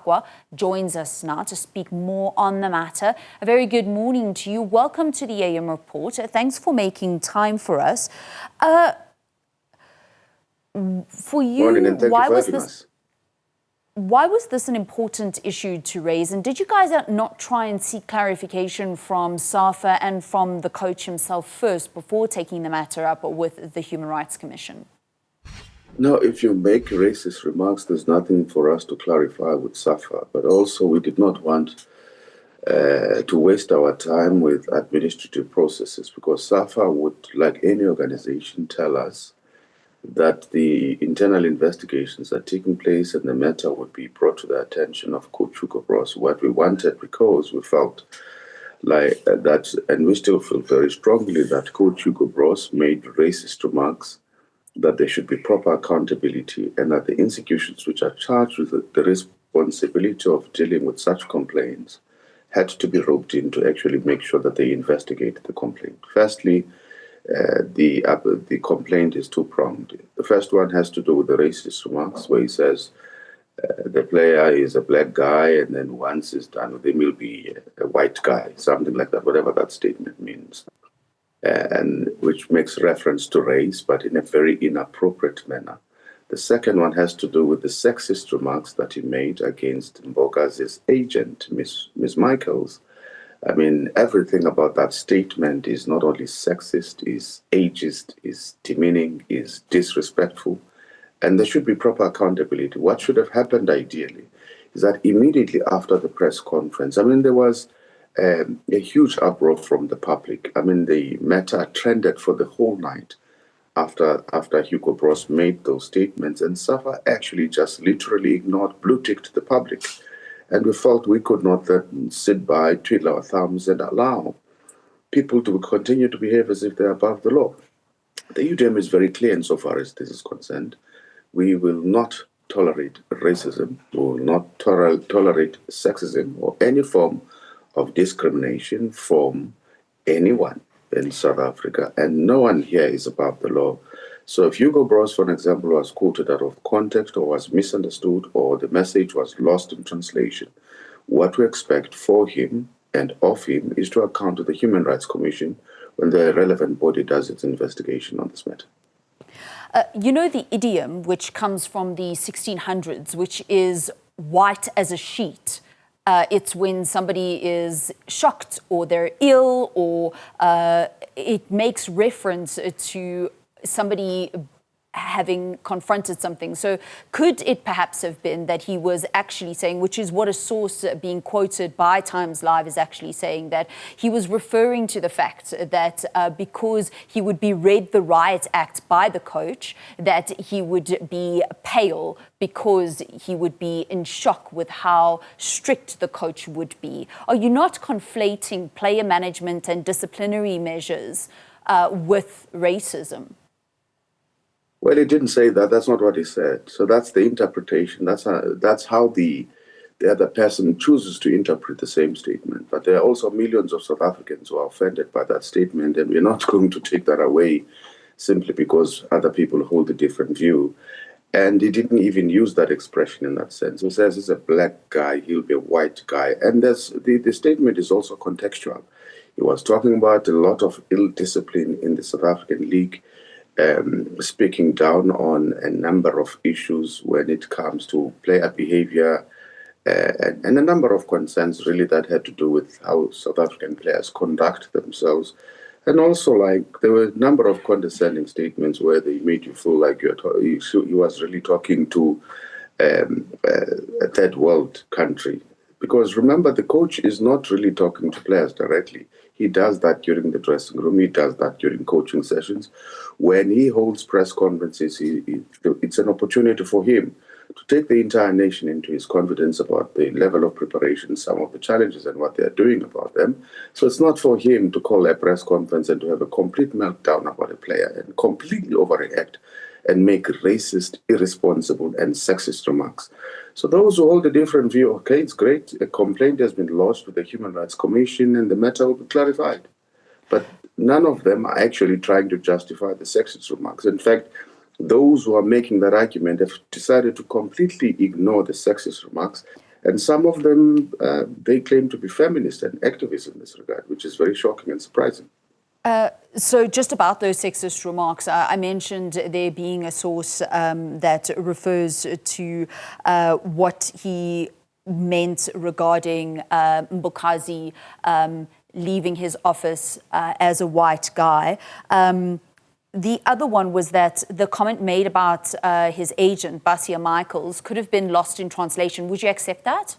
Kwankwa joins us now to speak more on the matter. A very good morning to you. Welcome to the AM Report. Thanks for making time for us. For you, morning, and thank you for having us. Why was this an important issue to raise? And did you guys not try and seek clarification from SAFA and from the coach himself first before taking the matter up with the Human Rights Commission? No, if you make racist remarks, there's nothing for us to clarify with SAFA. But also, we did not want to waste our time with administrative processes, because SAFA would, like any organization, tell us that the internal investigations are taking place and the matter would be brought to the attention of Coach Hugo Broos. What we wanted, because we felt like that, and we still feel very strongly that Coach Hugo Broos made racist remarks, that there should be proper accountability, and that the institutions which are charged with the responsibility of dealing with such complaints had to be roped in to actually make sure that they investigate the complaint. Firstly, the complaint is two-pronged. The first one has to do with the racist remarks, where he says the player is a black guy, and then once it's done with him, he'll be a white guy, something like that, whatever that statement means, and which makes reference to race, but in a very inappropriate manner. The second one has to do with the sexist remarks that he made against Mbokazi's agent, Ms. Michaels. I mean, everything about that statement is not only sexist, is ageist, is demeaning, is disrespectful, and there should be proper accountability. What should have happened ideally is that immediately after the press conference, I mean, there was a huge uproar from the public. I mean, the matter trended for the whole night after Hugo Broos made those statements, and SAFA actually just literally ignored, blue-ticked the public. And we felt we could not then sit by, twiddle our thumbs, and allow people to continue to behave as if they're above the law. The UDM is very clear insofar as this is concerned. We will not tolerate racism, we will not tolerate sexism or any form of discrimination from anyone in South Africa, and no one here is above the law. So if Hugo Broos, for example, was quoted out of context or was misunderstood or the message was lost in translation, what we expect for him and of him is to account to the Human Rights Commission when the relevant body does its investigation on this matter. You know the idiom which comes from the 1600s, which is white as a sheet. It's when somebody is shocked or they're ill, or it makes reference to somebody having confronted something. So could it perhaps have been that he was actually saying, which is what a source being quoted by Times Live is actually saying, that he was referring to the fact that because he would be read the riot act by the coach, that he would be pale because he would be in shock with how strict the coach would be. Are you not conflating player management and disciplinary measures with racism? Well, he didn't say that. That's not what he said. So that's the interpretation. That's how the other person chooses to interpret the same statement. But there are also millions of South Africans who are offended by that statement, and we're not going to take that away simply because other people hold a different view. And he didn't even use that expression in that sense. He says he's a black guy, he'll be a white guy. And the statement is also contextual. He was talking about a lot of ill discipline in the South African League, speaking down on a number of issues when it comes to player behavior, and a number of concerns really that had to do with how South African players conduct themselves. And also, like, there were a number of condescending statements where they made you feel like he was really talking to a third world country. Because remember, the coach is not really talking to players directly. He does that during the dressing room. He does that during coaching sessions. When he holds press conferences, it's an opportunity for him to take the entire nation into his confidence about the level of preparation, some of the challenges and what they're doing about them. So it's not for him to call a press conference and to have a complete meltdown about a player and completely overreact and make racist, irresponsible and sexist remarks. So those who hold a different view, okay, it's great. A complaint has been lodged with the Human Rights Commission and the matter will be clarified. But none of them are actually trying to justify the sexist remarks. In fact, those who are making that argument have decided to completely ignore the sexist remarks And some of them, they claim to be feminists and activists in this regard, which is very shocking and surprising. So just about those sexist remarks, I mentioned there being a source that refers to what he meant regarding Mbokazi leaving his office as a white guy. The other one was that the comment made about his agent, Basia Michaels, could have been lost in translation. Would you accept that?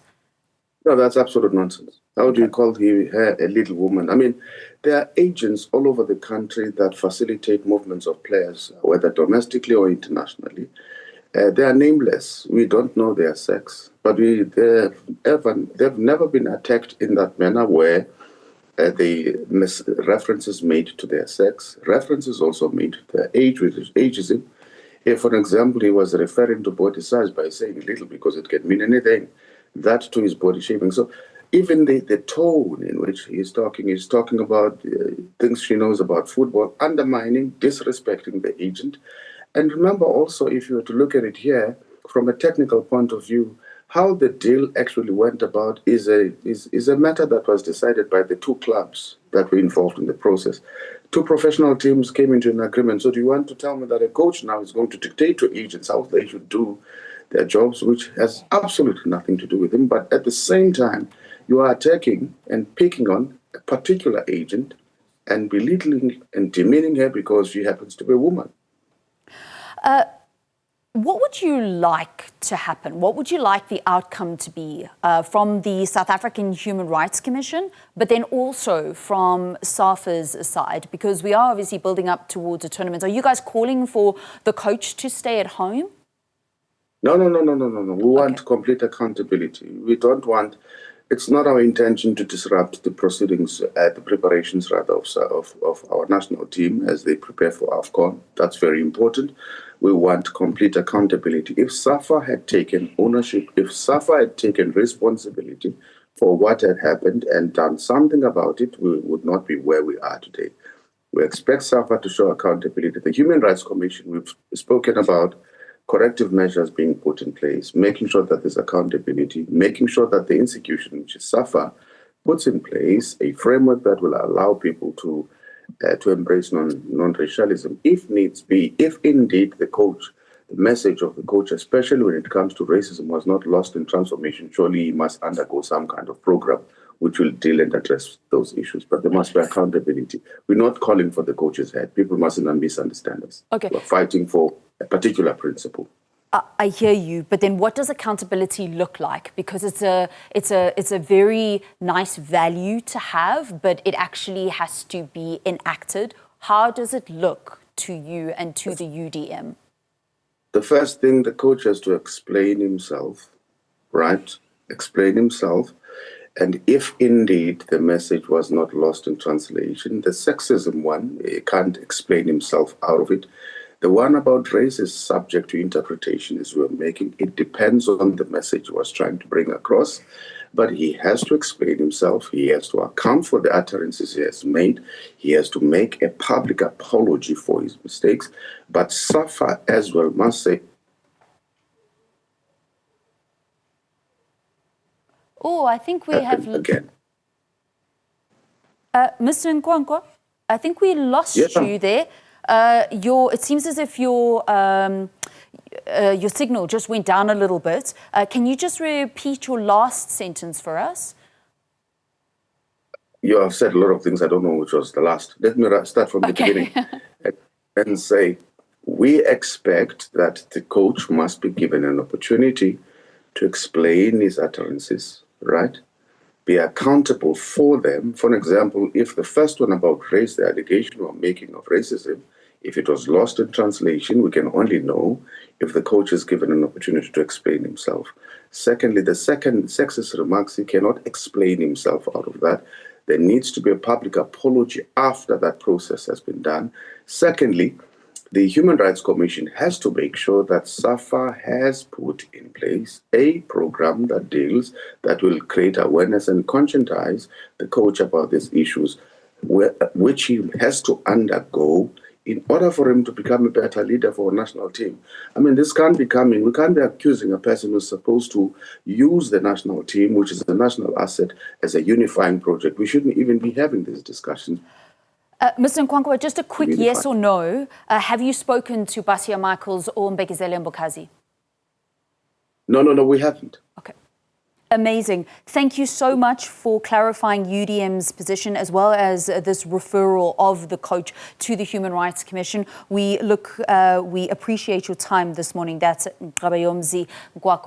No, that's absolute nonsense. How do you call her a little woman? I mean, there are agents all over the country that facilitate movements of players, whether domestically or internationally. They are nameless. We don't know their sex, but they've never been attacked in that manner where the references made to their sex, references also made to their age, which is ageism. If, for example, he was referring to body size by saying little because it can mean anything, that too is body shaming. So even the tone in which he's talking about things she knows about football, undermining, disrespecting the agent. And remember also, if you were to look at it here, from a technical point of view, how the deal actually went about is a matter that was decided by the two clubs that were involved in the process. Two professional teams came into an agreement. So do you want to tell me that a coach now is going to dictate to agents how they should do their jobs, which has absolutely nothing to do with him? But at the same time, you are attacking and picking on a particular agent and belittling and demeaning her because she happens to be a woman. What would you like to happen? What would you like the outcome to be from the South African Human Rights Commission, but then also from SAFA's side? Because we are obviously building up towards a tournament. Are you guys calling for the coach to stay at home? No. We want complete accountability. We don't want... It's not our intention to disrupt the proceedings, the preparations rather of our national team as they prepare for AFCON. That's very important. We want complete accountability. If SAFA had taken ownership, if SAFA had taken responsibility for what had happened and done something about it, we would not be where we are today. We expect SAFA to show accountability. The Human Rights Commission, we've spoken about corrective measures being put in place, making sure that there's accountability, making sure that the institution, which is SAFA, puts in place a framework that will allow people to embrace non-racialism if needs be, if indeed the message of the coach, especially when it comes to racism, was not lost in transformation. Surely he must undergo some kind of program which will deal and address those issues. But there must be accountability. We're not calling for the coach's head. People mustn't misunderstand us. Okay. We're fighting for a particular principle. I hear you, but then what does accountability look like? Because it's a very nice value to have, but it actually has to be enacted. How does it look to you and to the UDM? The first thing, the coach has to explain himself, right? Explain himself. And if indeed the message was not lost in translation, the sexism one, he can't explain himself out of it. The one about race is subject to interpretation as we're making. It depends on the message he was trying to bring across. But he has to explain himself. He has to account for the utterances he has made. He has to make a public apology for his mistakes. But SAFA as well must say... Oh, I think we have... Again. Mr. Kwankwa, I think we lost you there. It seems as if your signal just went down a little bit. Can you just repeat your last sentence for us? You have said a lot of things. I don't know which was the last. Let me start from the beginning and say, we expect that the coach must be given an opportunity to explain his utterances, right? Be accountable for them. For example, if the first one about race, the allegation we're making of racism, if it was lost in translation, we can only know if the coach is given an opportunity to explain himself. Secondly, the second sexist remarks, he cannot explain himself out of that. There needs to be a public apology after that process has been done. Secondly, the Human Rights Commission has to make sure that SAFA has put in place a program that will create awareness and conscientize the coach about these issues, which he has to undergo in order for him to become a better leader for a national team. I mean, this can't be coming. We can't be accusing a person who's supposed to use the national team, which is a national asset, as a unifying project. We shouldn't even be having these discussions. Mr. Kwankwa, just a quick yes or no. Have you spoken to Basia Michaels or Mbekezeli Mbokazi? No, we haven't. Okay. Amazing. Thank you so much for clarifying UDM's position as well as this referral of the coach to the Human Rights Commission. We appreciate your time this morning. That's Nqabayomzi Kwankwa.